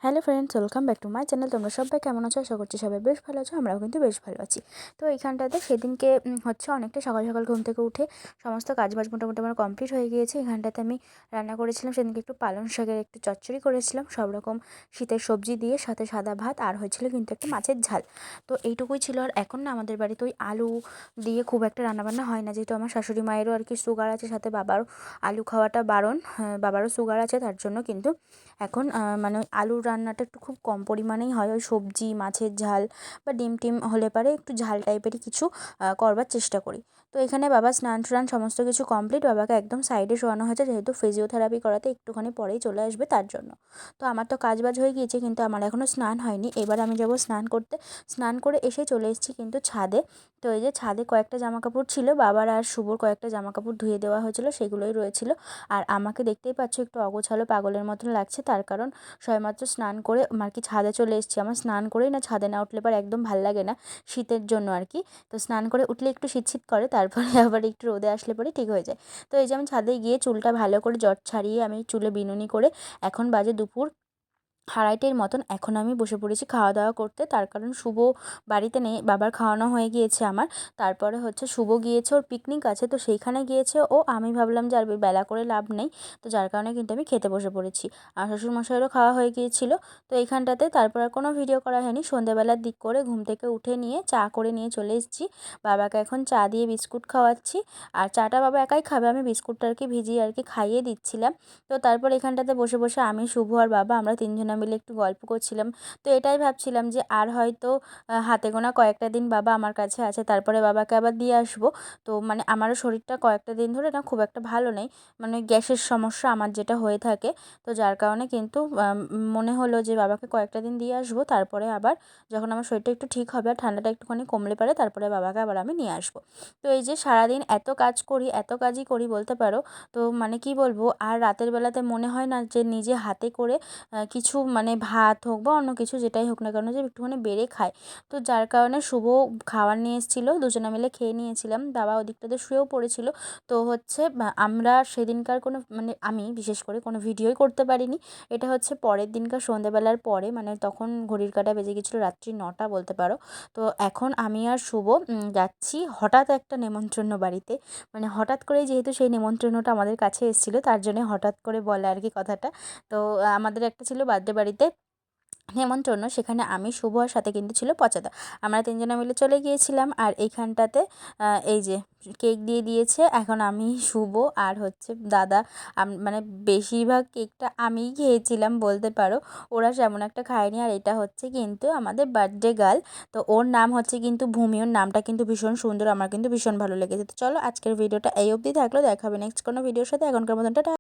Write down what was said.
Hello friends, welcome back to my channel. তোমরা সবাই কেমন আছো? আশা করছি সবাই বেশ ভালো আছো। আমরাও কিন্তু বেশ ভালো আছি। তো এইখানটাতে সেদিনকে হচ্ছে অনেকটা সকাল সকাল ঘুম থেকে উঠে সমস্ত কাজবাজ মোটামুটি আমার কমপ্লিট হয়ে গিয়েছে। এখানটাতে আমি রান্না করেছিলাম সেদিনকে একটু পালং শাকের একটু চচ্চড়ি করেছিলাম সব রকম শীতের সবজি দিয়ে, সাথে সাদা ভাত, আর হয়েছিল কিন্তু একটা মাছের ঝাল। তো এইটুকুই ছিল। আর এখন না আমাদের বাড়িতে ওই আলু দিয়ে খুব একটা রান্নাবান্না হয় না, যেহেতু আমার শাশুড়ি মায়েরও আর কি সুগার আছে, সাথে বাবারও আলু খাওয়াটা বারণ। বাবারও সুগার আছে, তার জন্য কিন্তু এখন মানে ওই আলুর রান্নাটা একটু খুব কম পরিমাণেই হয়। ওই সবজি, মাছের ঝাল বা ডিম টিম হলে পারে একটু ঝাল টাইপেরই কিছু করবার চেষ্টা করি। তো এখানে বাবা স্নান টান সমস্ত কিছু কমপ্লিট। বাবাকে একদম সাইডে শোয়ানো হয়েছে, যেহেতু ফিজিওথেরাপি করাতে একটুখানি পরেই চলে আসবে, তার জন্য। তো আমার তো কাজবাজ হয়ে গিয়েছে, কিন্তু আমার এখনও স্নান হয়নি। এবার আমি যাব স্নান করতে। স্নান করে এসে চলে এসেছি কিন্তু ছাদে। তো এই যে ছাদে কয়েকটা জামাকাপড় ছিল, বাবার আর শুভর কয়েকটা জামাকাপড় ধুয়ে দেওয়া হয়েছিল, সেগুলোই রয়েছিল। আর আমাকে দেখতেই পাচ্ছ একটু অগোছালো পাগলের মতন লাগছে, তার কারণ সবেমাত্র স্নান করে আর কি ছাদে চলে এসেছি। আমার স্নান করেই না ছাদে না উঠলে পর একদম ভাল লাগে না, শীতের জন্য আর কি। তো স্নান করে উঠলে একটু শীত করে, তারপরে আবার একটু রোদে আসলে পরে ঠিক হয়ে যায়। তো এই যে আমি ছাদে গিয়ে চুলটা ভালো করে জট ছাড়িয়ে আমি চুলে বিনুনি করে, এখন বাজে দুপুর 2:30 মতন, এখন আমি বসে পড়েছি খাওয়া দাওয়া করতে। তার কারণ শুভ বাড়িতে নেই, বাবার খাওয়ানো হয়ে গিয়েছে আমার। তারপরে হচ্ছে শুভ গিয়েছে, ওর পিকনিক আছে, তো সেইখানে গিয়েছে ও। আমি ভাবলাম যে আর বেলা করে লাভ নেই, তো যার কারণে কিন্তু আমি খেতে বসে পড়েছি। আর শ্বশুরমশাইয়েরও খাওয়া হয়ে গিয়েছিল। তো এইখানটাতে তারপর আর কোনো ভিডিও করা হয়নি। সন্ধ্যেবেলার দিক করে ঘুম থেকে উঠে নিয়ে চা করে নিয়ে চলে এসেছি। বাবাকে এখন চা দিয়ে বিস্কুট খাওয়াচ্ছি। আর চাটা বাবা একাই খাবে, আমি বিস্কুটটা আর কি ভিজিয়ে আর কি খাইয়ে দিচ্ছিলাম। তো তারপর এখানটাতে বসে বসে আমি, শুভ আর বাবা আমরা তিনজনা মিলে একটু গল্প করছিলাম। তো এটাই ভাবছিলাম যে আর হয়তো হাতে গোনা কয়েকটা দিন বাবা আমার কাছে আছে, তারপরে বাবাকে আবার দিয়ে আসবো। তো মানে আমারও শরীরটা কয়েকটা দিন ধরে না খুব একটা ভালো নেই, মানে গ্যাসের সমস্যা আমার যেটা হয়ে থাকে। তো যার কারণে কিন্তু মনে হলো যে বাবাকে কয়েকটা দিন দিয়ে আসবো, তারপরে আবার যখন আমার শরীরটা একটু ঠিক হবে আর ঠান্ডাটা একটুখানি কমলে পারে, তারপরে বাবাকে আবার আমি নিয়ে আসবো। তো এই যে সারাদিন এত কাজ করি, এত কাজই করি বলতে পারো। তো মানে কি বলবো, আর রাতের বেলাতে মনে হয় না যে নিজে হাতে করে কিছু মানে ভাত হোক বা অন্য কিছু যেটাই হোক না কেন, যে একটুখানি বেড়ে খায়। তো যার কারণে শুভ খাবার নিয়ে এসেছিলো, দুজনে মিলে খেয়ে নিয়েছিলাম। বাবা ওদিকটাতে শুয়েও পড়েছিল। তো হচ্ছে আমরা সেদিনকার কোনো মানে আমি বিশেষ করে কোনো ভিডিওই করতে পারিনি। এটা হচ্ছে পরের দিনকার সন্ধ্যেবেলার পরে, মানে তখন ঘড়ির কাঁটা বেজে গেছিলো রাত্রি 9টা বলতে পারো। তো এখন আমি আর শুভ যাচ্ছি হঠাৎ একটা নেমন্ত্রণ বাড়িতে। মানে হঠাৎ করেই যেহেতু সেই নেমন্ত্রণটা আমাদের কাছে এসেছিলো, তার জন্য হঠাৎ করে বলা আর কি কথাটা। তো আমাদের একটা ছিল বার্থডে বাড়িতে নেমন্ত্রণ, সেখানে আমি, শুভ আর সাথে কিন্তু ছিল পচাদা। আমরা তিনজনে মিলে চলে গিয়েছিলাম। আর এইখানটাতে এই যে কেক দিয়ে দিয়েছে। এখন আমি, শুভ আর হচ্ছে দাদা, মানে বেশিরভাগ কেকটা আমিই খেয়েছিলাম বলতে পারো, ওরা সেমন একটা খায়নি। আর এটা হচ্ছে কিন্তু আমাদের বার্থডে গার্ল। তো ওর নাম হচ্ছে কিন্তু ভূমি। ওর নামটা কিন্তু ভীষণ সুন্দর, আমার কিন্তু ভীষণ ভালো লেগেছে। তো চলো আজকের ভিডিওটা এই অবধি থাকলো, দেখা হবে নেক্সট কোনো ভিডিওর সাথে। এখনকার মতন টাটা।